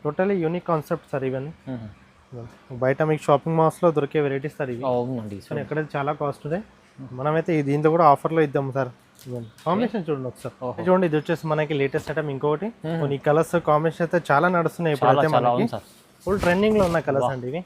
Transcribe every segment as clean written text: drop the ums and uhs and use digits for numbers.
Totally unique concept sir ఇవన్నీ. బయట మీకు షాపింగ్ మాల్స్ లో దొరికే వెరైటీస్ సార్ ఇవి. అవునండి, కానీ ఎక్కడ చాలా కాస్ట్ ఉంటాయి. మనమైతే దీంతో కూడా ఆఫర్ లో ఇద్దాం సార్. కాంబినేషన్ చూడండి ఒకసారి. చూడండి, ఇది వచ్చేసి మనకి లేటెస్ట్ ఐటమ్. ఇంకొకటి కొన్ని కలర్స్ కాంబినేషన్ అయితే చాలా నడుస్తున్నాయి ఇప్పుడైతే మనకి. ఫుల్ ట్రెండింగ్ లో ఉన్న కలర్స్ అండి ఇవి.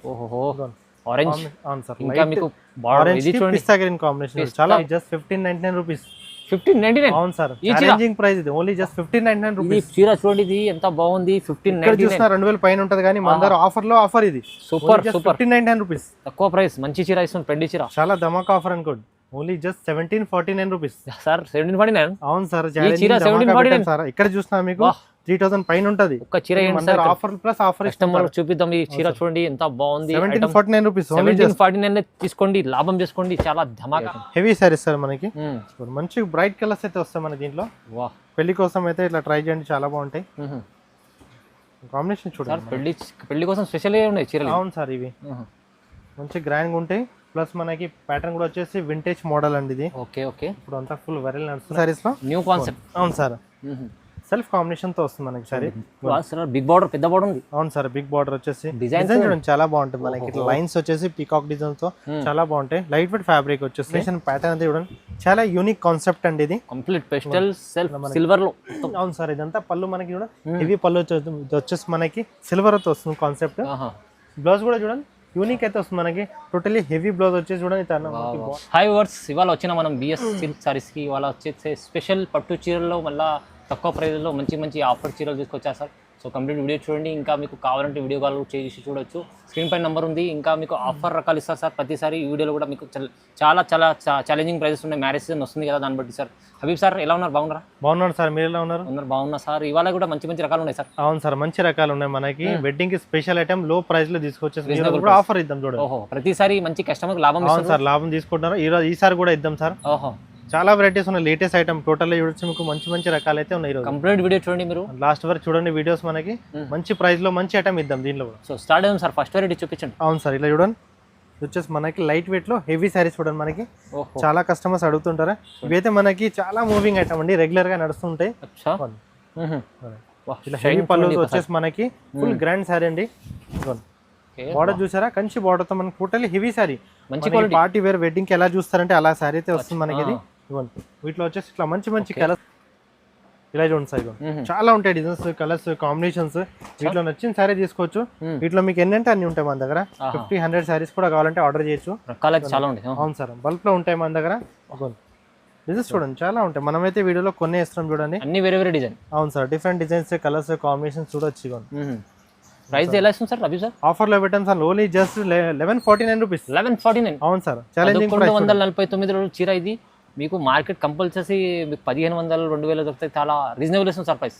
ఆరెంజ్. అవును సార్, ఇంకా మీకు ఆరెంజ్ కి పిస్తా గ్రీన్ కాంబినేషన్. చాలా జస్ట్ 1599 రూపీస్. 1599. అవును సార్, ఛాలెంజింగ్ ప్రైస్ ఇది. Only just 1599 rupees. చీర చూడండి, ఇది ఎంత బాగుంది. 1599 చూసినా 2000 పైన ఉంటది, కానీ మన దగ్గర ఆఫర్ లో ఆఫర్ ఇది. Super 1599 rupees. తక్కువ ప్రైస్, మంచి చీర ఇస్తుంది. పెళ్లి చీర చాలా ధమాకా ఆఫర్ అనుకోండి. Only just 1749 rupees sir. 1749. అవును సార్, చీర 1749 సార్. ఇక్కడ చూసినా మీకు 3000 పైన ఉంటది. ఒక చీర ఆఫర్ ప్లస్ ఆఫర్ కస్టమర్ చూపిద్దాం. ఈ చీర చూడండి ఎంత బాగుంది. 1749 రూపీస్. 1749 తీసుకోండి, లాభం చేసుకోండి. చాలా ధమాకా హెవీ సారీస్ సార్ మనకి. మంచి బ్రైట్ కలర్స్ అయితే వస్తాయి మన దీంట్లో. పెళ్లి కోసం అయితే ఇట్లా ట్రై చేయండి, చాలా బాగుంటాయి. కాంబినేషన్ చూడండి. పెళ్లి కోసం స్పెషల్ ఉన్నాయి చీరలు. అవును సార్, ఇవి మంచి గ్రాండ్ గా ఉంటాయి. ప్లస్ మనకి ప్యాటర్న్ కూడా వచ్చేసి వింటేజ్ మోడల్ అండి ఇది. Okay okay. ఇప్పుడు అంతా ఫుల్ వైరల్ నడుస్తుంది సారీస్ లో. New concept. అవును సార్, సెల్ఫ్ కాంబినేషన్ తో వస్తుంది మనకి సారీ. బిగ్ బార్డర్, పెద్ద బార్డర్ ఉంది. అవును సార్, బిగ్ బార్డర్ వచ్చేసి డిజైన్ చూడండి చాలా బాగుంటుంది మనకి. ఇట్లా లైన్స్ వచ్చేసి పీకాక్ డిజైన్ తో చాలా బాగుంటాయి. లైట్ వెయిట్ ఫ్యాబ్రిక్ వచ్చేసి ప్యాటర్న్ అయితే చూడండి చాలా యూనిక్ కాన్సెప్ట్ అండి ఇది. కంప్లీట్ పెస్టల్ సెల్ఫ్ సిల్వర్ లో. అవును సార్, ఇదంతా పళ్ళు మనకి చూడండి హెవీ పళ్ళు వచ్చేసి మనకి సిల్వర్ తో వస్తుంది కాన్సెప్ట్. బ్లౌజ్ కూడా చూడండి యూనిక్ అయితే వస్తుంది మనకి. టోటలీ హెవీ బ్లౌజ్ వచ్చేసి చూడండి. హై వర్స్ ఇవాళ వచ్చిన మనం బిఎస్ సిల్క్ సారీస్ కి ఇవాళ వచ్చేసి స్పెషల్ పట్టు చీరల్లో మళ్ళీ తక్కువ ప్రైస్లో మంచి మంచి ఆఫర్ చీరలు తీసుకొచ్చారు సార్. సో కంప్లీట్ వీడియో చూడండి. ఇంకా మీకు కావాలంటే వీడియో కాల్ చేసి చూడొచ్చు. స్క్రీన్ పై నెంబర్ ఉంది. ఇంకా మీకు ఆఫర్ రకాలు ఇస్తారు సార్. ప్రతిసారి ఈ వీడియోలో కూడా మీకు చాలా చాలా ఛాలెంజింగ్ ప్రైజెస్ ఉన్నాయి. మ్యారేజ్ సీజన్ వస్తుంది కదా, దాన్ని బట్టి సార్. హబీబ్ సార్ ఎలా ఉన్నారు? బాగున్నారా? బాగున్నారు సార్, మీరు ఎలా ఉన్నారు? బాగున్నా సార్. ఇవాళ కూడా మంచి మంచి రకాలు ఉన్నాయి సార్. అవును సార్, మంచి రకాలు ఉన్నాయి మనకి. వెడ్డింగ్ కి స్పెషల్ ఐటమ్ లో ప్రైస్ లో తీసుకొచ్చేసి ఆఫర్ ఇద్దాం చూడండి. ఓహో, ప్రతిసారి మంచి కస్టమర్ లాభం. అవును సార్, లాభం తీసుకుంటారు. ఈసారి కూడా ఇద్దాం సార్. ఓహో, చాలా వెరైటీస్ ఉన్నాయి. లేటెస్ట్ ఐటమ్ టోటల్ చూడొచ్చు. మీకు మంచి మంచి రకాలు అయితే ఉన్నాయి. కంప్లీట్ వీడియో చూడండి, మీరు లాస్ట్ వరకు చూడండి వీడియోస్. మనకి మంచి ప్రైస్ లో మంచి ఐటమ్ ఇద్దాం దీనిలో కూడా. సో స్టార్ట్ అయ్యాం సార్. ఫస్ట్ వెరైటీ చూపించండి. అవును సార్, ఇలా చూడండి. వచ్చేసి మనకి లైట్ వెయిట్ లో హెవీ సారీస్ చూడండి. మనకి చాలా కస్టమర్స్ అడుగుతుంటారు. ఇవైతే మనకి చాలా మూవింగ్ ఐటమ్ అండి, రెగ్యులర్ గా నడుస్తుంటాయి. హెవీ పళ్ళు వచ్చేసి మనకి ఫుల్ గ్రాండ్ సారీ అండి. బార్డర్ చూసారా, కంచి బార్డర్ తో మనకి టోటల్ హెవీ సారీ. మంచి పార్టీ వేర్ వెడ్డింగ్ కి ఎలా చూస్తారంటే అలా సారీ అయితే వస్తుంది మనకి. ఇది వీటిలో వచ్చేసి ఇట్లా మంచి మంచి కలర్స్ ఇలా చూడండి సార్. చాలా ఉంటాయి డిజైన్స్, కలర్స్, కాంబినేషన్స్. వీటిలో నచ్చిన సారీ తీసుకోవచ్చు. వీటిలో మీకు ఎన్నంటే అన్ని ఉంటాయి మన దగ్గర. 50-100 సారీస్ కూడా కావాలంటే ఆర్డర్ చేయొచ్చు. అవును సార్, బల్క్ లో ఉంటాయి మన దగ్గర. డిజైన్స్ చూడండి చాలా ఉంటాయి. మనమైతే వీడియోలో కొన్ని వేస్తున్నాం చూడండి, అన్ని వేరే వేరే డిజైన్. అవును sir, different designs, colours, combinations చూడొచ్చు. ప్రైస్ ఎలా ఇస్తుంది సార్ రవి సార్? ఆఫర్ లో పెట్టాం సార్. Only just 1149 rupees. 1149. అవును సార్, ఛాలెంజింగ్ ప్రైస్. 249 చీర ఇది. మీకు మార్కెట్ కంపల్సరీ మీకు 1500, 2000 దొరుకుతాయి. చాలా రీజనబుల్ ఇస్తుంది సార్ ప్రైస్.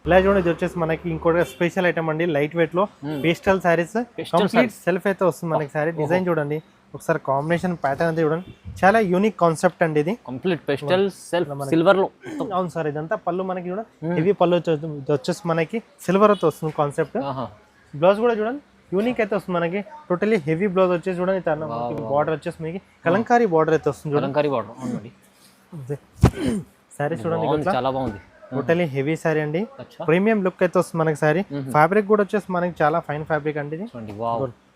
ఇలా చూడండి, ఇది వచ్చేసి మనకి ఇంకోటి స్పెషల్ ఐటమ్ అండి. లైట్ వెయిట్ లో పేస్టల్ సారీస్, కంప్లీట్ సెల్ఫ్ అయితే వస్తుంది మనకి. సారీ డిజైన్ చూడండి ఒకసారి, కాంబినేషన్ ప్యాటర్న్ అయితే చూడండి చాలా యూనిక్ కాన్సెప్ట్ అండి ఇది. కంప్లీట్ పేస్టల్ సెల్ఫ్ సిల్వర్ లో. అవును సార్, ఇదంతా పళ్ళు మనకి చూడండి హెవీ పళ్ళు వచ్చేసి మనకి సిల్వర్ తో వస్తుంది కాన్సెప్ట్. బ్లౌజ్ కూడా చూడండి యూనిక్ అయితే వస్తుంది మనకి. టోటలీ హెవీ బ్లౌజ్ వచ్చేసి చూడండి. బార్డర్ వచ్చేసి మనకి కలంకారీ బార్డర్ అయితే వస్తుంది. కలంకారీ బార్డర్ సారీ చూడండి చాలా బాగుంది. టోటలీ హెవీ సారీ అండి, ప్రీమియం లుక్ అయితే వస్తుంది మనకి. సారీ ఫ్యాబ్రిక్ కూడా వచ్చేసి మనకి చాలా ఫైన్ ఫ్యాబ్రిక్ అండి ఇది.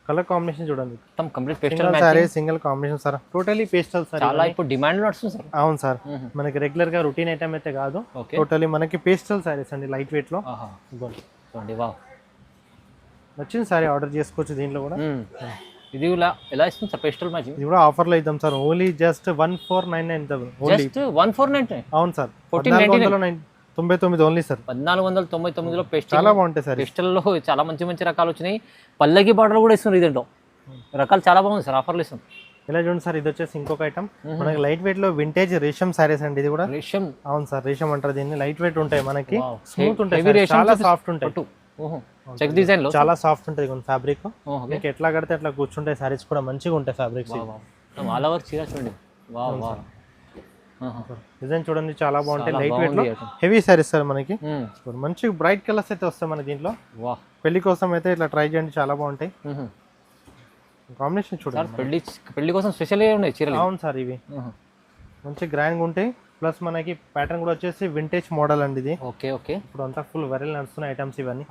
కలర్ కాంబినేషన్ చూడండి, complete pastel sorry, single combination sir. Totally pastel sorry. చాలా ఇప్పుడు డిమాండ్ నడుస్తుంది సార్. అవును సార్, మనకి రెగ్యులర్ గా రొటీన్ ఐటమ్ అయితే కాదు. టోటలీ మనకి పేస్టల్ సారీస్ అండి, లైట్ వెయిట్ లో. నచ్చిన సారీ ఆర్డర్ చేసుకోవచ్చు దీంట్లో కూడా. ఇది ఎలా ఇస్తుంది సార్ పేస్టల్ మ్యాచింగ్? ఇది కూడా ఆఫర్ లో ఇద్దాం సార్. Only just 1499. జస్ట్ 1499. అవును సార్, 1499 ఓన్లీ సార్. 1499 లో పేస్టల్ చాలా బాగుంటాయి సార్. పేస్టల్ లో చాలా మంచి మంచి రకాలు వచ్చినాయి. పల్లకి బార్డర్ కూడా ఇస్తున్నారు. ఇదేంటో రకాలు చాలా బాగుంది సార్, ఆఫర్లు ఇస్తుంది. ఇలా చూడండి సార్, ఇది వచ్చేసి ఇంకొక ఐటమ్ మనకి లైట్ వెయిట్ లో వింటేజ్ రేషం సారీస్ అండి. ఇది కూడా రేషం. అవును సార్, రేషం అంటారు దీన్ని. లైట్ వెయిట్ ఉంటాయి మనకి, స్మూత్ ఉంటాయి, చాలా సాఫ్ట్ ఉంటాయి. చెక్ డిజైన్ లో చాలా సాఫ్ట్ ఉంటుంది ఫ్యాబ్రిక్. మీకు ఎట్లా కడితే అట్లా కూర్చుంటాయి. సారీస్ కూడా మంచిగా ఉంటాయి ఫ్యాబ్రిక్స్. ఆల్ ఓవర్ చీర చూడండి, డిజైన్ చూడండి చాలా బాగుంటాయి. లైట్ వెయిట్ లో హెవీ సారీస్ సార్ మనకి. మంచి బ్రైట్ కలర్స్ అయితే వస్తాయి మన దీంట్లో. పెళ్లి కోసం అయితే ఇట్లా ట్రై చేయండి, చాలా బాగుంటాయి. కాంబినేషన్ చూడండి, పెళ్లి కోసం స్పెషల్ ఉన్నాయి చీరలు. అవును సార్, ఇవి మంచి గ్రాండ్ ఉంటాయి. ప్లస్ మనకి ప్యాటర్న్ కూడా వచ్చేసి వింటేజ్ మోడల్ అండి ఇది. Okay okay. ఇప్పుడు అంతా ఫుల్ వైరల్ నడుస్తున్న ఐటమ్స్ ఇవన్నీ.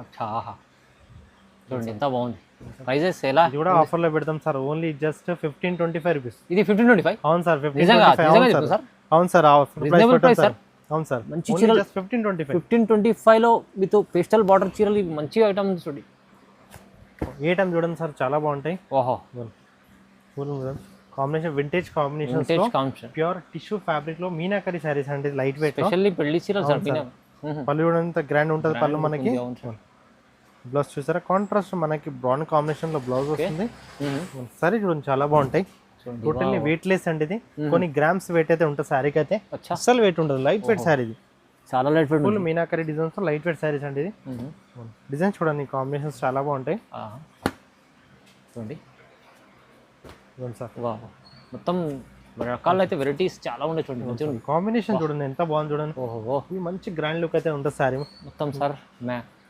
చూడండి ఎంత బాగుంది. ప్రైజెస్ ఎలా? ఇది కూడా ఆఫర్ లో పెడతాం సార్, ఓన్లీ జస్ట్ 1525 రూపీస్. ఇది 1525. అవును సార్, నిజంగా 1525. సార్? అవును సార్, రీజనబుల్ ప్రైస్ సార్. అవును సార్, మంచి చీరలు 1525. 1525 లో విత్ పేస్టల్ బార్డర్ చీరలు ఇవి మంచి ఐటమ్ చూడండి. ఏ టైం చూడండి సార్, చాలా బాగుంటాయి. ఓహో, full combination, vintage combination, pure tissue fabric లో మీనాకరి సారీస్ అండి, లైట్ వెయిట్. స్పెషల్లీ పెళ్లి చీరలు సార్. పళ్ళు కూడా అంత గ్రాండ్ ఉంటుంది పళ్ళు మనకి. బ్లౌజ్ చూసారా, కాంట్రాస్ట్ మనకి బ్రౌన్ కాంబినేషన్ లో బ్లౌజ్ వస్తుంది. సారీ చూడండి చాలా బాగుంటాయి. టోటల్లీ వెయిట్ లెస్ అండి ఇది. కొన్ని గ్రామ్స్ వెయిట్ అయితే ఉంటుంది సారీకి అయితే, అస్సలు వెయిట్ ఉండదు. లైట్ వెయిట్ సారీ ఇది, చాలా light weight. Full meenakari designs, light weight saris అండి ఇది. డిజైన్స్ చూడండి, కాంబినేషన్స్ చాలా బాగుంటాయి. చూడండి సార్, మొత్తం రకాలు అయితే వెరైటీస్ చాలా ఉన్నాయి చూడండి. మంచిగా కాంబినేషన్ చూడండి ఎంత బాగుంది చూడండి. ఓహో, ఈ మంచి గ్రాండ్ లుక్ అయితే ఉంటుంది సారీ మొత్తం సార్.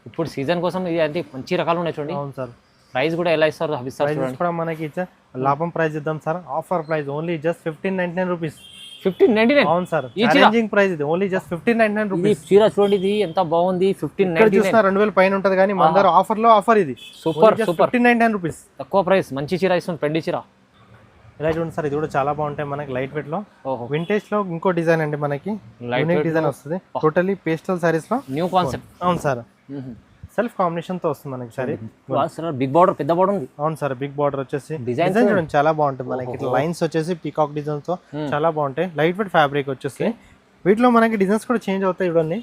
ఇప్పుడు సీజన్ కోసం ఇది అంటే మంచి రకాలు ఉన్నాయి చూడండి. అవును సార్. ప్రైస్ కూడా ఎలా ఇస్తారు? ప్రైస్ కూడా మనకి ఇచ్చే లాభం ప్రైస్ ఇద్దాం sir. Offer price only just 1599 rupees. 1599? అవును సార్, ఛాలెంజింగ్ ప్రైస్ ఇది, ఓన్లీ జస్ట్ 1599 రూపీస్. చీర చూడండి, ఇది ఎంత బాగుంది. 1599 చూసినా 2000 పైన ఉంటుంది, కానీ మన దగ్గర ఆఫర్ లో ఆఫర్ ఇది. సూపర్ సూపర్, 1599 రూపీస్, తక్కువ ప్రైస్. మంచి చీర ఇస్తుంది, పెండి చీర. ఇలా చూడండి సార్, ఇది కూడా చాలా బాగుంటాయి మనకి. లైట్ వెయిట్ లో, వింటేజ్ లో ఇంకో డిజైన్ అండి మనకి, యూనిక్ డిజైన్ వస్తుంది. టోటల్లీ పేస్టల్ సారీస్ లో న్యూ కాన్సెప్ట్. అవును సార్, సెల్ఫ్ కాంబినేషన్ తో వస్తుంది మనకి సారీ. బిగ్ బార్డర్, పెద్ద బార్డర్ ఉంది. అవును సార్, బిగ్ బార్డర్ వచ్చేసి డిజైన్ చూడండి చాలా బాగుంటుంది మనకి. ఇట్లా లైన్స్ వచ్చేసి పీకాక్ డిజైన్ తో చాలా బాగుంటాయి. లైట్ వెయిట్ ఫ్యాబ్రిక్ వచ్చేసి వీటిలో మనకి డిజైన్స్ కూడా చేంజ్ అవుతాయి చూడండి.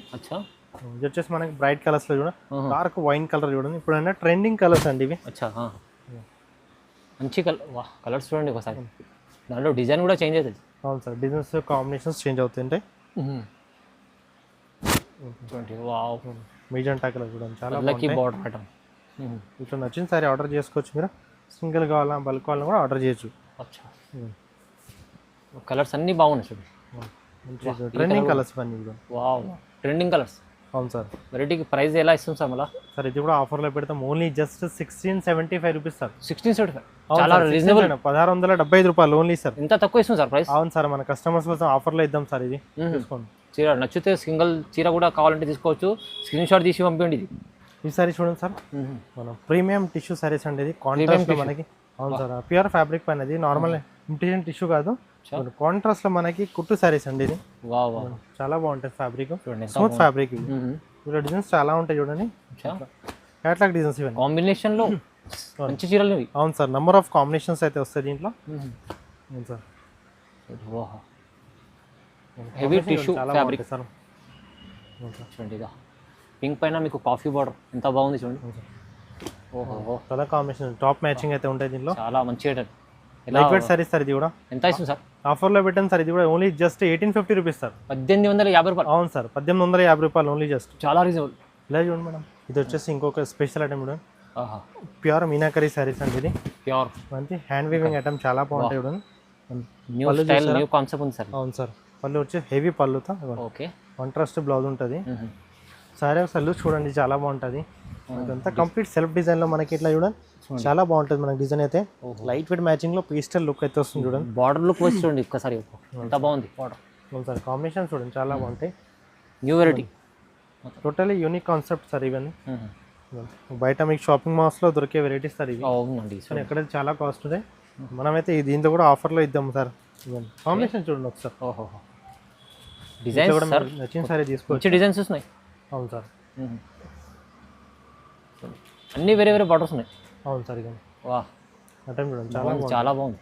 ఇది వచ్చేసి మనకి బ్రైట్ కలర్స్ లో చూడండి, డార్క్ వైన్ కలర్ చూడండి. ఇప్పుడు ట్రెండింగ్ కలర్స్ అండి ఇవి. మంచి కలర్స్ చూడండి ఒకసారి. దాంట్లో డిజైన్ కూడా చేంజ్ అవుతుంది. అవును సార్, డిజైన్స్ కాంబినేషన్స్ చేంజ్ అవుతుంటాయి. చూడండి, వావ్, మెజెంటా కలర్ చూడండి చాలా లక్కీ బార్డర్ ఐటమ్. ఇట్లా నచ్చిన సారీ ఆర్డర్ చేసుకోవచ్చు మీరు. సింగిల్ కావాలా, బల్క్ కావాలని కూడా ఆర్డర్ చేయొచ్చు. కలర్స్ అన్ని బాగున్నాయి చూడండి, ట్రెండింగ్ కలర్స్ అన్ని కూడా. Wow, trending colours. అవును సార్. వెరైటీకి ప్రైస్ ఎలా ఇస్తుంది సార్ మళ్ళీ? సార్ ఇది కూడా ఆఫర్లో పెడతాం, ఓన్లీ జస్ట్ 1675 రూపీస్ సార్. 1675, చాలా రీజనబుల్. 1675 రూపాయలు ఓన్లీ సార్. ఇంత తక్కువ ఇస్తుంది సార్ ప్రైస్? అవును సార్, మన కస్టమర్స్ కోసం ఆఫర్లో ఇద్దాం సార్. ఇది తీసుకోండి. చీర నచ్చితే సింగిల్ చీర కూడా కావాలంటే తీసుకోవచ్చు, స్క్రీన్ షాట్ తీసి పంపించండి. ఇది ఈ సారీ చూడండి సార్, మనం ప్రీమియం టిష్యూ సారీస్ అండి ఇది. కాంట్రాస్ట్ లో మనకి. అవును సార్, ప్యూర్ ఫ్యాబ్రిక్ పైన, ఇది నార్మల్ ఇమిటేషన్ టిష్యూ కాదు, కాంట్రాస్ట్ లో మనకి కుట్టు సారీస్ అండి ఇది. చాలా బాగుంటుంది ఫ్యాబ్రిక్, స్మూత్ ఫ్యాబ్రిక్. ఇలా డిజైన్స్ చాలా ఉంటాయి చూడండి, క్యాట్లాగ్ డిజైన్స్ ఇవన్నీ కాంబినేషన్ లో మంచి చీరలు. అవును సార్, నెంబర్ ఆఫ్ కాంబినేషన్స్ అయితే వస్తాయి దీంట్లో. అవును sir, heavy tissue fabric sir. చూడండి, ఇదా పింక్ పైన మీకు కాఫీ బార్డర్ ఎంత బాగుంది చూడండి. ఓహో, కలర్ కాంబినేషన్ టాప్ మ్యాచింగ్ అయితే ఉంటాయి దీంట్లో. చాలా మంచి item. Light weight saris sir. ఇది కూడా ఎంత ఇస్తుంది సార్? ఆఫర్లో పెట్టాను సార్. ఇది కూడా ఓన్లీ జస్ట్ 1850 రూపీస్ సార్. 1850 రూపాయలు. అవును సార్, 1850 రూపాయలు ఓన్లీ. జస్ట్ చాలా రీజనబుల్. ఇలా చూడండి మేడం, ఇది వచ్చేసి ఇంకొక స్పెషల్ ఐటమ్ చూడండి. ప్యూర్ మీనాకరీ సారీస్ అండి ఇది. ప్యూర్ మంచి హ్యాండ్ వీవింగ్ ఐటమ్, చాలా బాగుంటాయి చూడండి. న్యూ స్టైల్, న్యూ కాన్సెప్ట్ ఉంది సార్. అవును సార్, పళ్ళు వచ్చి హెవీ పళ్ళుతో. ఓకే, కాంట్రాస్ట్ బ్లౌజ్ ఉంటుంది. సారీ ఒకసారి లుక్ చూడండి, చాలా బాగుంటుంది. ఇదంతా కంప్లీట్ సెల్ఫ్ డిజైన్ లో మనకి ఇట్లా చూడండి, చాలా బాగుంటుంది మనకి డిజైన్ అయితే. లైట్ వెయిట్ మ్యాచింగ్ లో పేస్టల్ లుక్ అయితే వస్తుంది చూడండి. బార్డర్ లుక్ వచ్చి చూడండి ఒక్కసారి, ఎంత బాగుంది బార్డర్. అవును సార్, కాంబినేషన్ చూడండి చాలా బాగుంటాయి. New variety, totally unique concept sir ఇవన్నీ. బయట మీకు షాపింగ్ మాల్స్ లో దొరికే వెరైటీస్ సార్ ఇవి. అవునండి, ఎక్కడ చాలా కాస్ట్ ఉంటాయి. మనమైతే దీంతో కూడా ఆఫర్లో ఇద్దాం సార్. కాంబినేషన్ చూడండి ఒకసారి. ఓహో, డిజైన్స్ కూడా నచ్చిన సారీ తీసుకోవచ్చు. డిజైన్స్ ఉన్నాయి. అవును సార్, అన్ని వేరే వేరే బార్డర్స్ ఉన్నాయి. అవును సార్, ఇక వా ఐటమ్ చూడండి చాలా బాగుంది.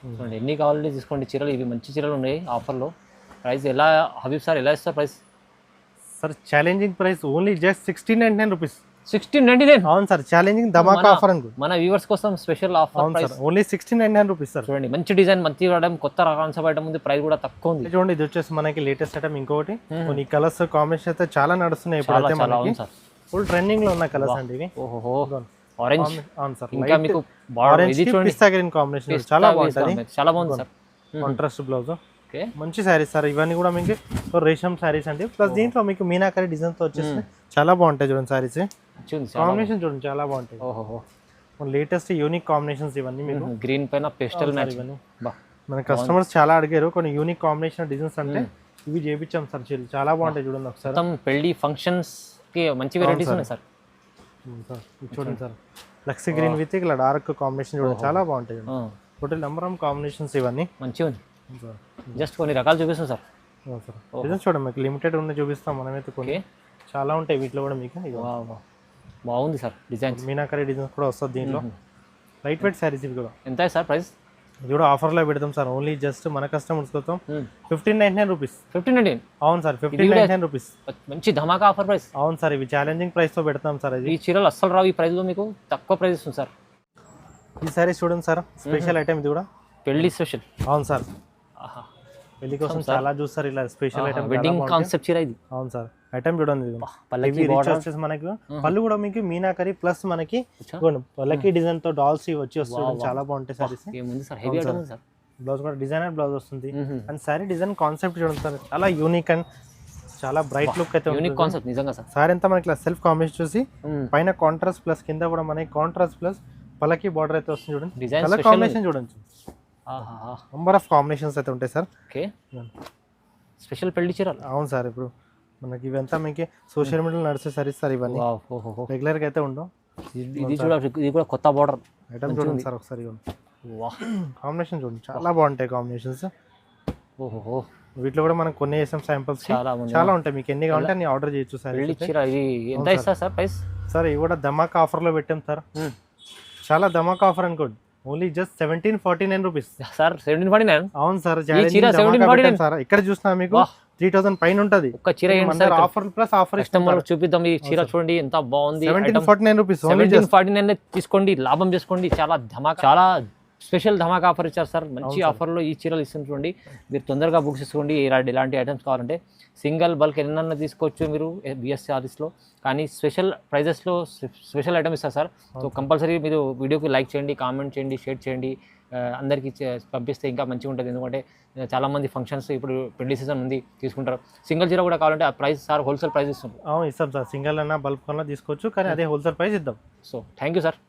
చూడండి, ఎన్ని కావాలంటే తీసుకోండి చీరలు. ఇవి మంచి చీరలు ఉన్నాయి ఆఫర్లో. ప్రైస్ ఎలా హబీబ్ సార్, ఎలా ఇస్తారు price? Sir challenging price only just 1699 rupees. 1699? అవును సార్, ఛాలెంజింగ్ ధమాకా ఆఫర్ అనుకో, మన వ్యూవర్స్ కోసం స్పెషల్ ఆఫర్. అవును సార్, ఓన్లీ 1699 రూపీస్ సార్. చూడండి, మంచి డిజైన్, మంచి ఐటమ్, కొత్త కాన్సెప్ట్ ఐటమ్ ఉంది. ప్రైస్ కూడా తక్కువ ఉంది. చూడండి, ఇది వచ్చేసి మనకి లేటెస్ట్ ఐటమ్. ఇంకొకటి కొన్ని కలర్స్ కాంబినేషన్ అయితే చాలా నడుస్తున్నాయి ఇప్పుడైతే మనకి. ఫుల్ ట్రెండింగ్ లో ఉన్న కలర్స్ అండి ఇవి. ఓహో, ఆరెంజ్. అవును సార్, ఇంకా మీకు ఆరెంజ్ పిస్తా గ్రీన్ కాంబినేషన్ చాలా బాగుంటుంది. చాలా బాగుంది సార్. కాంట్రాస్ట్ బ్లౌజ్, మంచి శారీస్ సార్ ఇవన్నీ కూడా. మీకు రేషం శారీస్ అండి, ప్లస్ దీంట్లో మీకు మీనాకరీ డిజైన్ తో వచ్చేసి చాలా బాగుంటాయి చూడండి శారీస్. కాంబినేషన్ చూడండి చాలా బాగుంటాయి. ఓహో, లేటెస్ట్ యూనిక్ కాంబినేషన్స్ ఇవన్నీ. మీకు గ్రీన్ పైన పేస్టల్ మ్యాచ్. మన కస్టమర్స్ చాలా అడిగారు కొన్ని యూనిక్ కాంబినేషన్ డిజైన్స్, అంటే ఇవి చేపించాం సార్. చాలా బాగుంటాయి చూడండి ఒకసారి. పెళ్లి ఫంక్షన్స్ మంచి వెరైటీస్ ఉన్నాయి సార్. సార్ ఇది చూడండి సార్, లక్సీ గ్రీన్ విత్ ఇలా డార్క్ కాంబినేషన్ చూడండి, చాలా బాగుంటాయి. టోటల్ నెంబర్ ఆఫ్ కాంబినేషన్స్ ఇవన్నీ మంచిగా ఉంది. జస్ట్ కొన్ని రకాలు చూపిస్తాం సార్. సార్ డిజైన్స్ చూడండి, మీకు లిమిటెడ్ ఉన్న చూపిస్తాం మనమైతే, కొన్ని చాలా ఉంటాయి వీటిలో కూడా మీకు. బాగుంది సార్ డిజైన్, మీనాకరీ డిజైన్స్ కూడా వస్తుంది దీంట్లో. లైట్ వెయిట్ శారీస్ ఇవి కూడా. ఎంత సార్ ప్రైస్? ఇది కూడా ఆఫర్లో పెడతాం సార్, ఓన్లీ జస్ట్ మన కస్టమర్స్ కోసం 1599 రూపీస్. 1599? అవును సార్, 1599 రూపీస్. మంచి ధమాకా ఆఫర్ ప్రైస్. అవును సార్, ఇవి ఛాలెంజింగ్ ప్రైస్తో పెడతాం సార్. ఈ చీరలు అస్సలు రావు ఈ ప్రైస్లో, మీకు తక్కువ ప్రైస్ ఇస్తుంది సార్. ఈ సారీస్ చూడండి సార్, స్పెషల్ ఐటమ్ ఇది కూడా. పెళ్లి స్పెషల్. అవును సార్, పెళ్లి కోసం చాలా చూస్తారు ఇలా స్పెషల్ ఐటమ్. వెడ్డింగ్ కాన్సెప్ట్ చీర ఇది. అవును సార్, ఐటమ్ చూడండి. పల్లకి వచ్చేసి మనకి పళ్ళు కూడా మీకు మీనాకరీ ప్లస్ మనకి పల్లకి డిజైన్ తో డాల్స్ వచ్చి వస్తుంది, చాలా బాగుంటాయి సారీస్. బ్లౌజ్ కూడా డిజైనర్ బ్లౌజ్ వస్తుంది. అండ్ సారీ డిజైన్ కాన్సెప్ట్ చూడండి సార్, చాలా యూనిక్ అండ్ చాలా బ్రైట్ లుక్ అయితే యూనిక్ కాన్సెప్ట్ నిజంగా సార్. సారీ అంతా మనకి సెల్ఫ్ కాంబినేషన్ చూసి పైన కాంట్రాస్ట్ ప్లస్ కింద కూడా మనకి కాంట్రాస్ట్ ప్లస్ పల్లకి బార్డర్ అయితే వస్తుంది చూడండి. కలర్ కాంబినేషన్ చూడండి, నంబర్ ఆఫ్ కాంబినేషన్స్ అయితే ఉంటాయి సార్. ఓకే, స్పెషల్ పెళ్లి చీరలు. అవును సార్, ఇప్పుడు మనకి ఇవంతా మీకు సోషల్ మీడియాలో నడిచే సారీస్ సార్ ఇవన్నీ, రెగ్యులర్గా అయితే ఉండవు. ఇది చూడండి, ఇది కూడా కొత్త బార్డర్ ఐటమ్ చూడండి సార్ ఒకసారి. కాంబినేషన్ చూడండి, చాలా బాగుంటాయి కాంబినేషన్స్. ఓహో, వీటిలో కూడా మనం కొన్ని వేసాం శాంపిల్స్, చాలా ఉంటాయి. మీకు ఎన్ని కావాలంటే అన్ని ఆర్డర్ చేయొచ్చు సార్. ఎంత ఇస్తారు సార్ ప్రైస్? సార్ ఇవి కూడా ధమాకా ఆఫర్లో పెట్టాం సార్, చాలా ధమాకా ఆఫర్ అనుకోండి. Only just 1749 rupees sir. 1749? అవును సార్, సార్ ఇక్కడ చూసినా మీకు 3000 పైన ఉంటుంది ఒక చీర. ఆఫర్ ప్లస్ ఆఫర్ చూపిద్దాం. ఈ చీర చూడండి ఎంత బాగుంది. 1749 రూపీస్, 1749 తీసుకోండి, లాభం చేసుకోండి. చాలా ధమాకా, చాలా స్పెషల్ ధమాకా ఆఫర్ ఇచ్చారు సార్. మంచి ఆఫర్లో ఈ చీరలు ఇస్తుంది చూడండి. మీరు తొందరగా బుక్ చేసుకోండి. ఇలాంటి ఐటమ్స్ కావాలంటే సింగిల్ బల్క్ ఎన్నన్నా తీసుకోవచ్చు మీరు బిఎస్ సారీస్లో, కానీ స్పెషల్ ప్రైజెస్లో స్పెషల్ ఐటమ్ ఇస్తారు సార్. సో కంపల్సరీ మీరు వీడియోకి లైక్ చేయండి, కామెంట్ చేయండి, షేర్ చేయండి. అందరికీ పంపిస్తే ఇంకా మంచిగా ఉంటుంది. ఎందుకంటే చాలామంది ఫంక్షన్స్ ఇప్పుడు పెళ్లి సీజన్ ఉంది, తీసుకుంటారు. సింగిల్ చీర కూడా కావాలంటే ఆ ప్రైస్ సార్ హోల్సేల్ ప్రైస్ ఇస్తుంది. ఇస్తాం సార్, సింగిల్ అన్నా బల్క్ అన్నా తీసుకోవచ్చు, కానీ అదే హోల్సేల్ ప్రైస్ ఇద్దాం. So thank you sir.